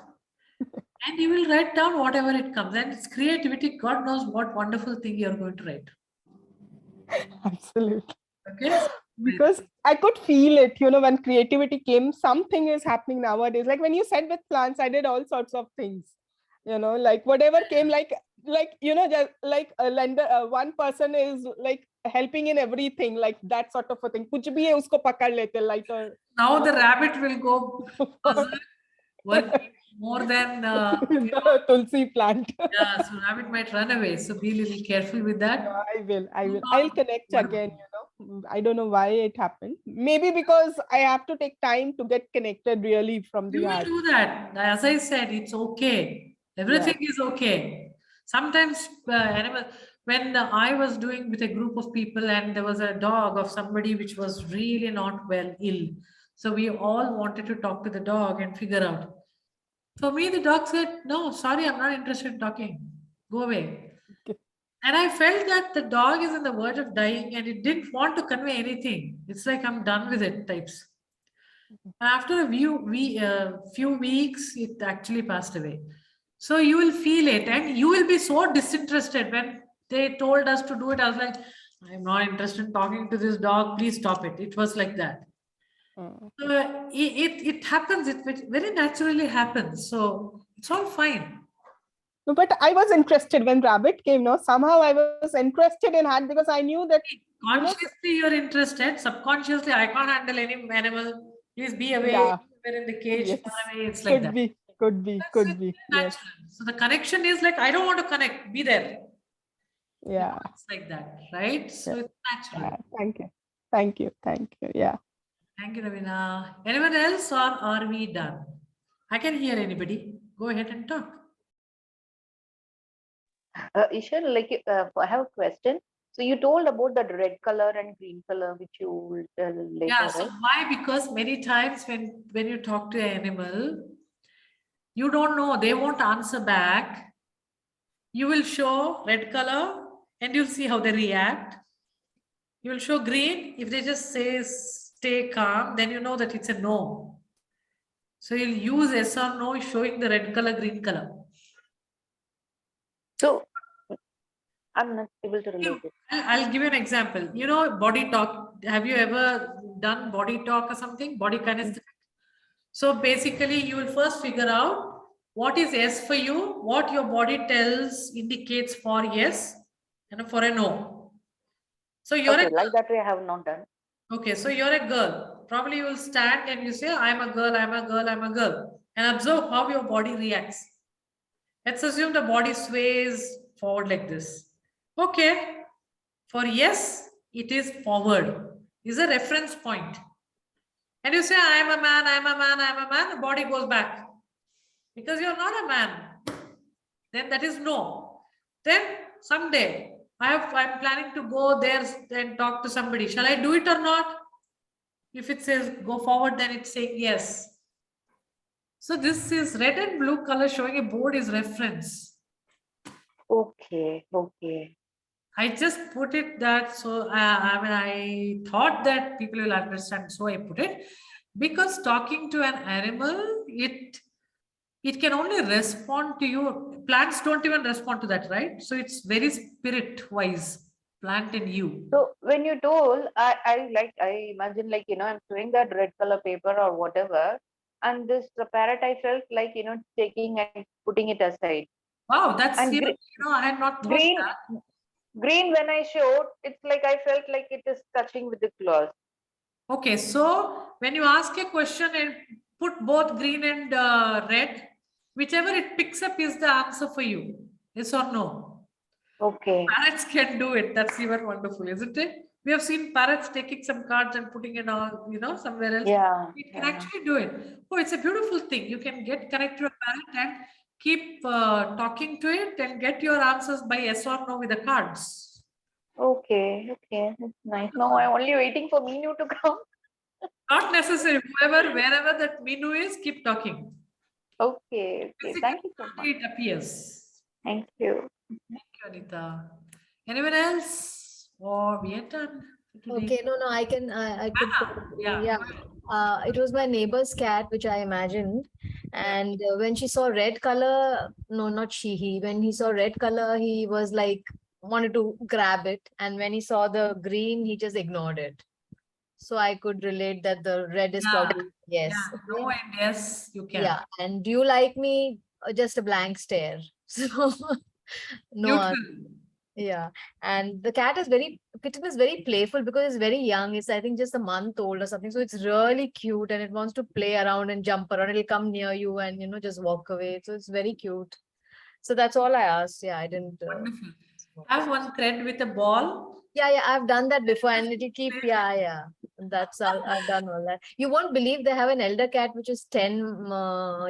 And you will write down whatever it comes. And it's creativity. God knows what wonderful thing you're going to write. Absolutely. Okay. Because I could feel it, when creativity came, something is happening nowadays. Like when you said with plants, I did all sorts of things, like whatever came, just like a lender, one person is like helping in everything, like that sort of a thing. Kuch bhi hai, usko pakad lete, like now the rabbit will go working more than the tulsi plant. Yeah, so rabbit might run away. So be a little careful with that. No, I will. I'll connect again, I don't know why it happened. Maybe because I have to take time to get connected really from the heart. You will do that. As I said, it's okay. Everything is okay. Sometimes when I was doing with a group of people and there was a dog of somebody which was really not well, ill. So we all wanted to talk to the dog and figure out. For me, the dog said, no, sorry, I'm not interested in talking. Go away. Okay. And I felt that the dog is on the verge of dying and it didn't want to convey anything. It's like, I'm done with it types. After a few weeks, it actually passed away. So you will feel it and you will be so disinterested. When they told us to do it, I was like, I'm not interested in talking to this dog. Please stop it. It was like that. It happens. It very naturally happens. So it's all fine. No, but I was interested when rabbit came. No, somehow I was interested in hand because I knew that Consciously you're interested. Subconsciously, I can't handle any animal. Please be away. Yeah. We're in the cage, Yes. far away. It's like that. Could be. Yes. Natural. So the connection is like, I don't want to connect. Be there. Yeah. It's like that, right? So it's natural. Yeah. Thank you. Yeah. Thank you, Ravina. Anyone else, or are we done? I can hear anybody. Go ahead and talk. Ishan, like I have a question. So you told about that red color and green color, which you will tell later, Yeah. So right? why? Because many times when you talk to an animal, you don't know. They won't answer back. You will show red color, and you'll see how they react. You will show green. If they just say stay calm, then you know that it's a no. So you'll use yes or no, showing the red color, green color. So I'm not able to relate it. I'll give you an example. You know, body talk. Have you ever done body talk or something? Body kinesthetic. So basically, you will first figure out what is yes for you, what your body tells indicates for yes, and for a no. So you're okay, like that way I have not done. Okay, so you're a girl. Probably you will stand and you say, I'm a girl, I'm a girl, I'm a girl. And observe how your body reacts. Let's assume the body sways forward like this. Okay. For yes, it is forward. Is a reference point. And you say, I'm a man, I'm a man, I'm a man. The body goes back. Because you're not a man. Then that is no. Then someday I'm planning to go there and talk to somebody. Shall I do it or not? If it says go forward, then it's saying yes. So this is red and blue color showing a board is reference. Okay. I just put it that so I thought that people will understand, so I put it because talking to an animal, it can only respond to you. Plants don't even respond to that, right? So it's very spirit wise, plant in you. So when you told, I imagine like, I'm showing that red color paper or whatever, and this parrot, I felt like, taking and putting it aside. Wow, that's And I had not thought that. Green, when I showed, it's like I felt like it is touching with the claws. Okay, so when you ask a question and put both green and red, whichever it picks up is the answer for you. Yes or no? Okay. Parrots can do it. That's even wonderful, isn't it? We have seen parrots taking some cards and putting it on, somewhere else. Yeah. It can actually do it. Oh, it's a beautiful thing. You can get connected to a parrot and keep talking to it and get your answers by yes or no with the cards. Okay. That's nice. No, I'm only waiting for Minu to come. Not necessary. Wherever that Minu is, keep talking. Okay. Thank you so much. It appears. Thank you. Thank you, Anita. Anyone else? Or we are done for today. Okay, no, I can, I could, yeah. It was my neighbor's cat, which I imagined. And when she saw red color, no, not he, when he saw red color, he was like, wanted to grab it. And when he saw the green, he just ignored it. So I could relate that the red is probably yes. Yeah, no and yes, you can. Yeah. And do you like me? Just a blank stare. So no. Yeah. And the kitten is very playful because it's very young. It's, I think, just a month old or something. So it's really cute and it wants to play around and jump around. It'll come near you and, just walk away. So it's very cute. So that's all I asked. Yeah, I didn't. Wonderful. I have one thread with a ball. Yeah, I've done that before and it'll keep, that's all. I've done all that. You won't believe they have an elder cat which is 10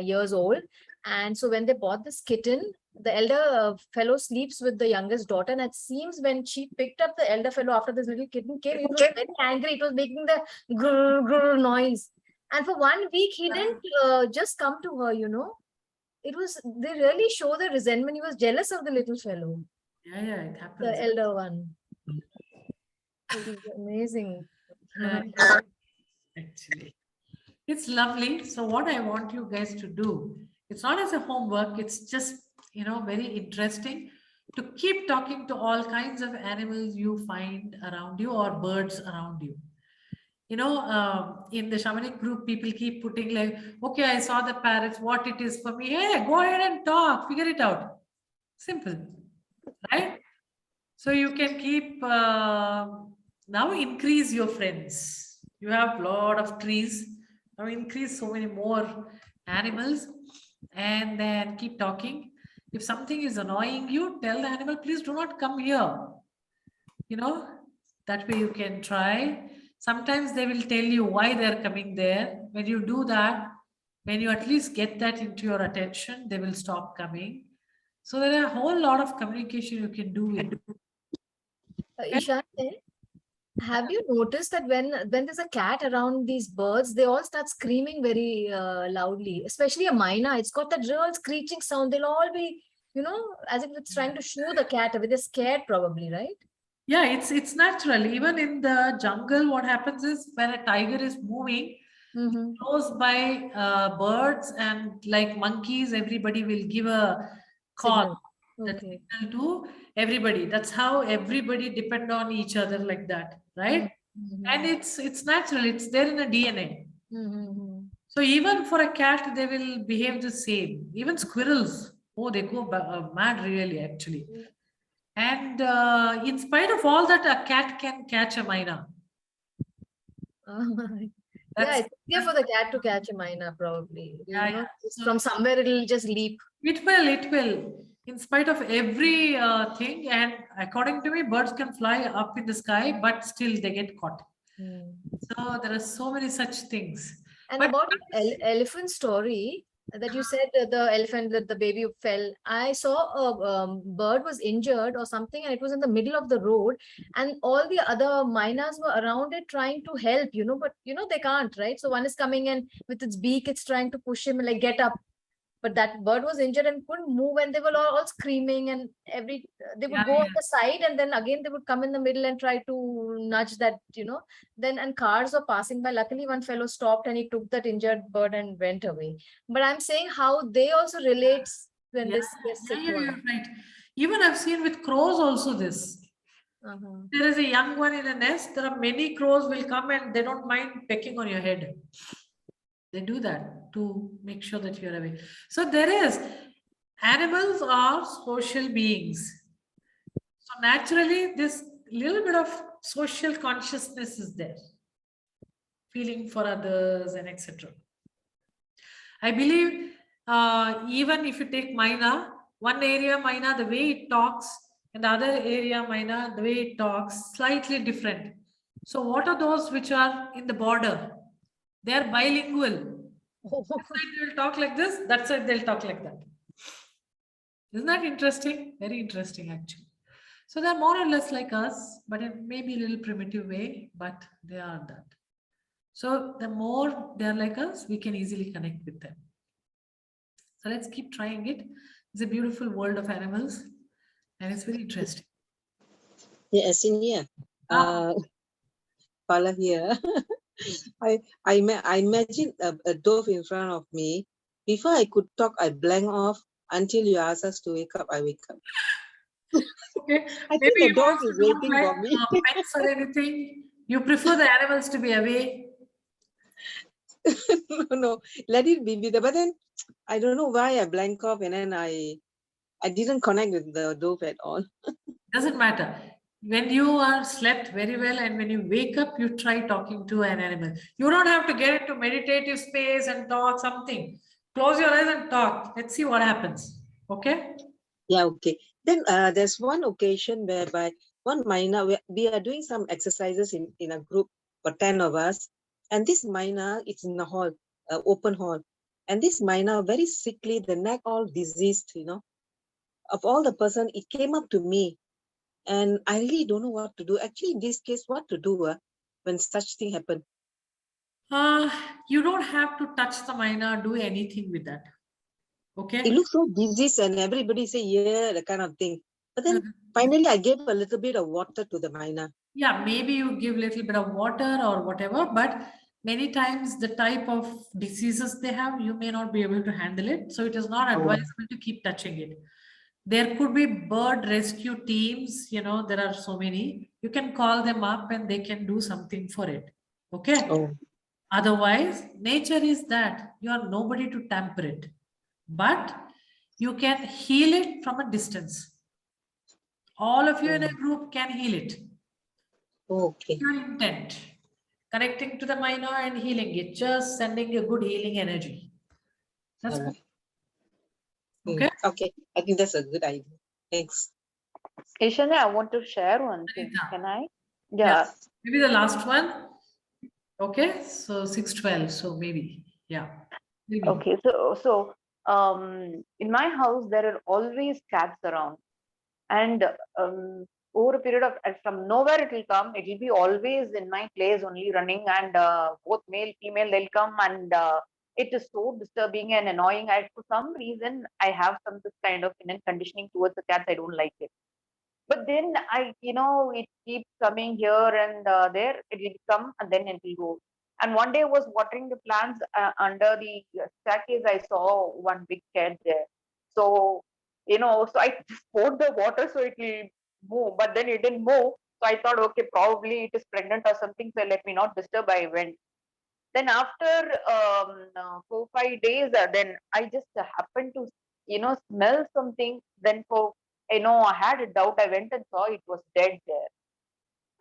years old. And so when they bought this kitten, the elder fellow sleeps with the youngest daughter. And it seems when she picked up the elder fellow after this little kitten came, it was very angry. It was making the grrr, grrr noise. And for 1 week, he didn't just come to her, they really show the resentment. He was jealous of the little fellow. Yeah, it happens. The elder one. It is amazing. Actually, it's lovely. So what I want you guys to do, it's not as a homework, it's just very interesting to keep talking to all kinds of animals you find around you or birds around you. In the shamanic group, people keep putting like, okay, I saw the parrots, what it is for me. Hey, go ahead and talk, figure it out. Simple, right? So you can keep, now increase your friends. You have a lot of trees. Now increase so many more animals and then keep talking. If something is annoying you, tell the animal, please do not come here. That way you can try. Sometimes they will tell you why they're coming there. When you do that, when you at least get that into your attention, they will stop coming. So there are a whole lot of communication you can do with. Ishani, have you noticed that when there's a cat around these birds, they all start screaming very loudly, especially a myna. It's got that real screeching sound. They'll all be, as if it's trying to shoo the cat away. They're scared probably, right? Yeah, it's natural. Even in the jungle, what happens is when a tiger is moving, close by birds and like monkeys, everybody will give a call. Okay. Signal to everybody. That's how everybody depend on each other like that, right? And it's natural. It's there in the DNA. So even for a cat, they will behave the same. Even squirrels, they go mad really actually. And in spite of all that, a cat can catch a myna. Yeah, it's easier for the cat to catch a myna probably. From somewhere it'll just leap. It will. In spite of every thing, and according to me, birds can fly up in the sky, but still they get caught. So there are so many such things. And about elephant story that you said, the elephant that the baby fell. I saw a bird was injured or something, and it was in the middle of the road, and all the other mynas were around it trying to help, but they can't, right? So one is coming and with its beak, it's trying to push him like get up. But that bird was injured and couldn't move, and they were all screaming, and they would go on the side, and then again they would come in the middle and try to nudge that, then and cars were passing by. Luckily, one fellow stopped and he took that injured bird and went away. But I'm saying how they also relate when this sick one. You're right. Even I've seen with crows also this. There is a young one in a nest. There are many crows will come and they don't mind pecking on your head. They do that to make sure that you're away. So animals are social beings. So naturally, this little bit of social consciousness is there. Feeling for others and etc. I believe even if you take myna, one area myna, the way it talks, and the other area myna, the way it talks, slightly different. So what are those which are in the border? They are bilingual. That side they will talk like this, that side they'll talk like that. Isn't that interesting? Very interesting actually. So they're more or less like us, but in maybe a little primitive way, but they are that. So the more they're like us, we can easily connect with them. So let's keep trying it. It's a beautiful world of animals and it's very interesting. Yeah, Asinia. Pala here. I imagine a dove in front of me. Before I could talk, I blank off. Until you ask us to wake up, I wake up. Okay. I think the dove is waiting like, for me. Pets or anything. You prefer the animals to be away? No, let it be there. But then I don't know why I blank off, and then I didn't connect with the dove at all. Doesn't matter. When you are slept very well and when you wake up, you try talking to an animal. You don't have to get into meditative space and talk something. Close your eyes and talk. Let's see what happens. Okay? Yeah, okay. Then there's one occasion whereby one myna, we are doing some exercises in a group for 10 of us. And this myna, it's in a hall, open hall. And this myna, very sickly, the neck all diseased, Of all the person, it came up to me. And I really don't know what to do. Actually, in this case, what to do when such thing happen? You don't have to touch the myna, do anything with that. Okay. It looks so diseased and everybody say, yeah, that kind of thing. But then finally, I gave a little bit of water to the myna. Yeah, maybe you give a little bit of water or whatever, but many times the type of diseases they have, you may not be able to handle it. So it is not advisable to keep touching it. There could be bird rescue teams, you know, there are so many. You can call them up and they can do something for it. Okay. Oh. Otherwise, nature is that you are nobody to tamper it, but you can heal it from a distance. All of you in a group can heal it. Okay. Your intent, connecting to the minor and healing it, just sending a good healing energy. That's All right. okay. Okay. I think that's a good idea. Thanks. Ishanya, I want to share one thing. Can I? Yeah. Yes. Maybe the last one. Okay. So 6:12. So maybe. Yeah. Maybe. Okay. So in my house there are always cats around, and over a period of from nowhere it will come. It will be always in my place only running, and both male female they'll come, and it is so disturbing and annoying. For some reason I have some this kind of innate conditioning towards the cats. I don't like it. But then it keeps coming here and there. It will come and then it will go. And one day I was watering the plants under the staircase. I saw one big cat there. So, so I just poured the water so it will move, but then it didn't move. So I thought, okay, probably it is pregnant or something. So let me not disturb. I went. Then after 4-5 days, then I just happened to, smell something. Then I had a doubt. I went and saw it was dead there.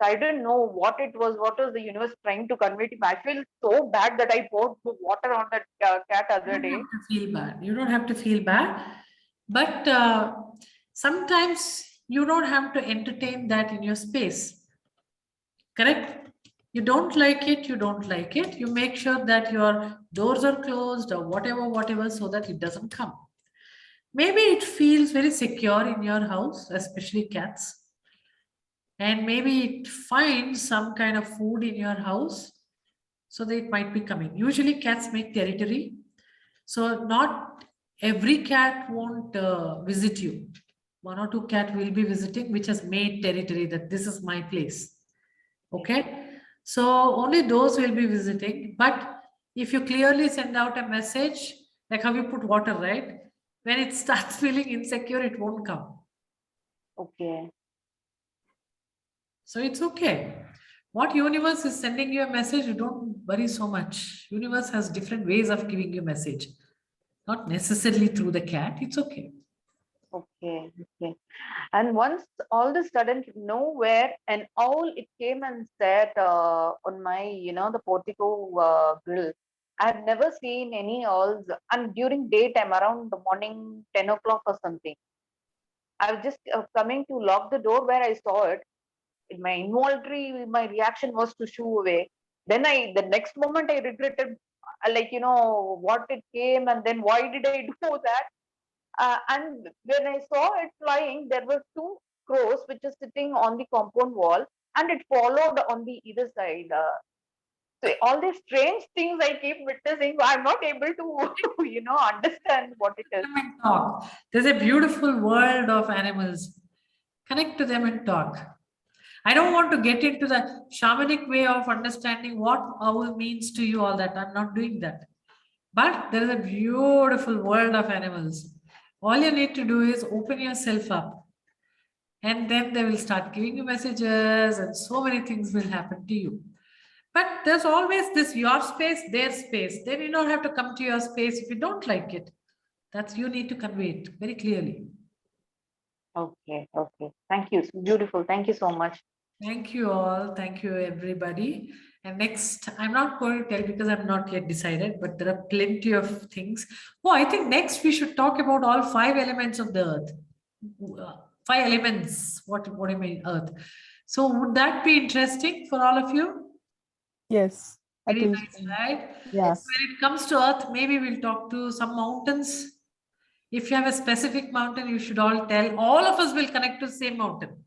So I didn't know what it was. What was the universe trying to convey to me? I feel so bad that I poured the water on that cat other day. You don't have to feel bad. You don't have to feel bad. But sometimes you don't have to entertain that in your space. Correct? You don't like it, you don't like it. You make sure that your doors are closed or whatever, so that it doesn't come. Maybe it feels very secure in your house, especially cats. And maybe it finds some kind of food in your house, so that it might be coming. Usually cats make territory. So not every cat won't visit you. 1 or 2 cat will be visiting, which has made territory that this is my place. Okay. So only those will be visiting. But if you clearly send out a message, like how you put water, right? When it starts feeling insecure, it won't come. Okay. So it's okay. What universe is sending you a message, you don't worry so much. Universe has different ways of giving you a message. Not necessarily through the cat. It's okay. Okay. And once all of a sudden, nowhere, an owl, it came and sat on my, the portico grill. I have never seen any owls, and during daytime, around the morning, 10 o'clock or something. I was just coming to lock the door where I saw it. My reaction was to shoo away. Then the next moment I regretted, what it came, and then why did I do that? And when I saw it flying, there were 2 crows which are sitting on the compound wall, and it followed on the either side. So all these strange things I keep witnessing, I'm not able to, understand what it is. Talk. There's a beautiful world of animals. Connect to them and talk. I don't want to get into the shamanic way of understanding what owl means to you, all that. I'm not doing that. But there is a beautiful world of animals. All you need to do is open yourself up. And then they will start giving you messages, and so many things will happen to you. But there's always this your space, their space. Then you don't have to come to your space if you don't like it. That's you need to convey it very clearly. Okay. Thank you. Beautiful. Thank you so much. Thank you all. Thank you, everybody. And next, I'm not going to tell because I'm not yet decided, but there are plenty of things. Oh, I think next we should talk about all 5 elements of the earth. 5 elements. What do you mean, earth? So would that be interesting for all of you? Yes. Very nice, right? Yes. When it comes to earth, maybe we'll talk to some mountains. If you have a specific mountain, you should all tell. All of us will connect to the same mountain.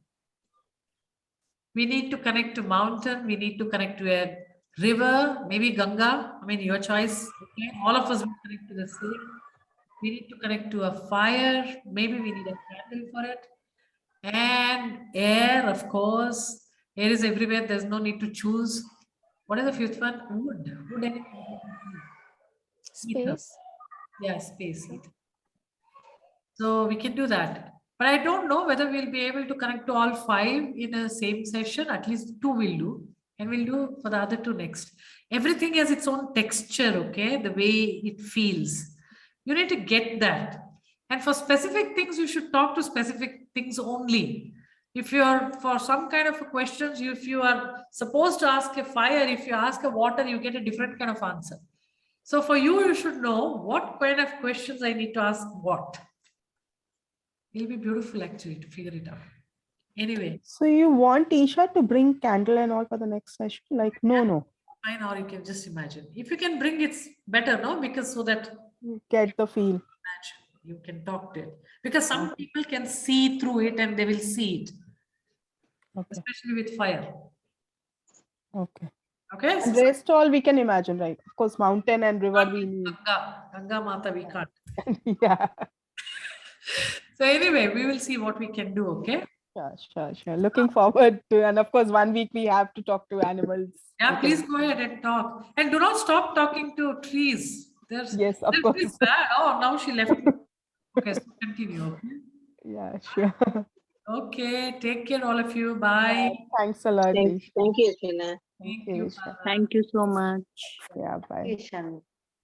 We need to connect to mountain. We need to connect to a river, maybe Ganga. I mean, your choice. Okay? All of us will connect to the same. We need to connect to a fire. Maybe we need a candle for it. And air, of course. Air is everywhere. There's no need to choose. What is the 5th one? Wood. Wood and Space. yeah, space. Ether. So we can do that. But I don't know whether we'll be able to connect to all 5 in a same session. At least 2 we'll do, and we'll do for the other 2 next. Everything has its own texture, okay? The way it feels. You need to get that. And for specific things, you should talk to specific things only. If you are for some kind of questions, if you are supposed to ask a fire, if you ask a water, you get a different kind of answer. So for you, you should know what kind of questions I need to ask what. It'll be beautiful actually to figure it out. Anyway. So you want Isha to bring candle and all for the next session? Like, no. Fine, or you can just imagine. If you can bring it's better, no? Because so that you get the feel. Imagine, you can talk to it. Because some people can see through it and they will see it. Okay. Especially with fire. Okay. Okay. And rest all we can imagine, right? Of course, mountain and river we need. Ganga Mata we can't. Yeah. So anyway, we will see what we can do, okay? Sure. Looking forward to, and of course, 1 week we have to talk to animals. Yeah, please go ahead and talk. And do not stop talking to trees. Yes, of course. Very bad. Oh, now she left. Okay, so continue, okay? Yeah, sure. Okay, take care all of you. Bye. Thanks a lot. Thank you, Shina. Thank you so much. Yeah, bye. Ishan.